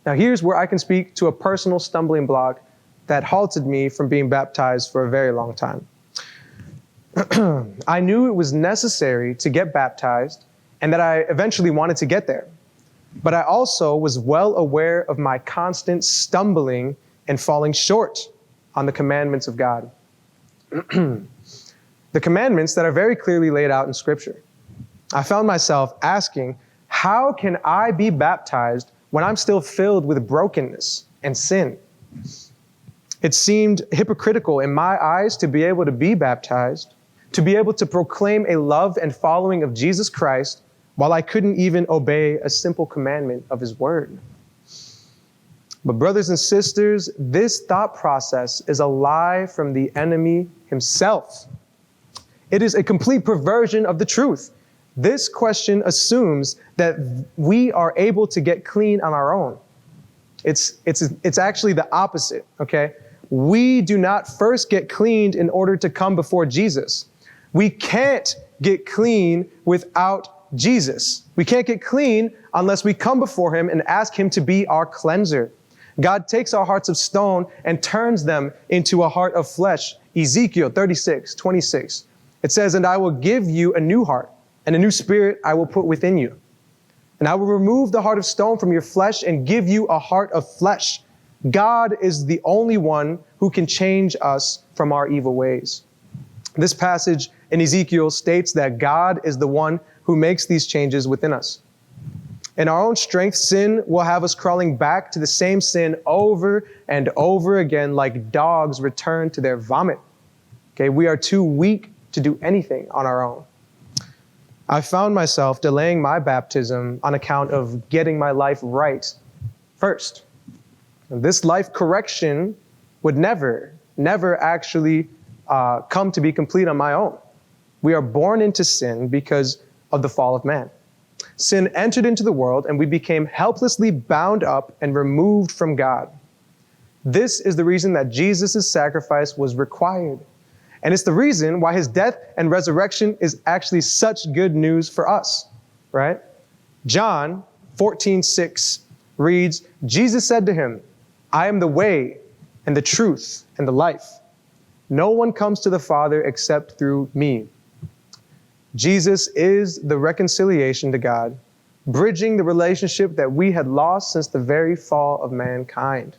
Now here's where I can speak to a personal stumbling block that halted me from being baptized for a very long time. I knew it was necessary to get baptized and that I eventually wanted to get there. But I also was well aware of my constant stumbling and falling short on the commandments of God. The commandments that are very clearly laid out in Scripture. I found myself asking, how can I be baptized when I'm still filled with brokenness and sin? It seemed hypocritical in my eyes to be able to be baptized, to be able to proclaim a love and following of Jesus Christ, while I couldn't even obey a simple commandment of His word. But brothers and sisters, this thought process is a lie from the enemy himself. It is a complete perversion of the truth. This question assumes that we are able to get clean on our own. It's actually the opposite, okay? We do not first get cleaned in order to come before Jesus. We can't get clean without Jesus. We can't get clean unless we come before Him and ask Him to be our cleanser. God takes our hearts of stone and turns them into a heart of flesh. Ezekiel 36:26. It says, "And I will give you a new heart, and a new spirit I will put within you. And I will remove the heart of stone from your flesh and give you a heart of flesh." God is the only one who can change us from our evil ways. This passage in Ezekiel states that God is the one who makes these changes within us. In our own strength, sin will have us crawling back to the same sin over and over again, like dogs return to their vomit. Okay, we are too weak to do anything on our own. I found myself delaying my baptism on account of getting my life right first. And this life correction would never actually come to be complete on my own. We are born into sin because of the fall of man. Sin entered into the world and we became helplessly bound up and removed from God. This is the reason that Jesus' sacrifice was required. And it's the reason why His death and resurrection is actually such good news for us, right? John 14:6 reads, "Jesus said to him, I am the way and the truth and the life. No one comes to the Father except through me." Jesus is the reconciliation to God, bridging the relationship that we had lost since the very fall of mankind.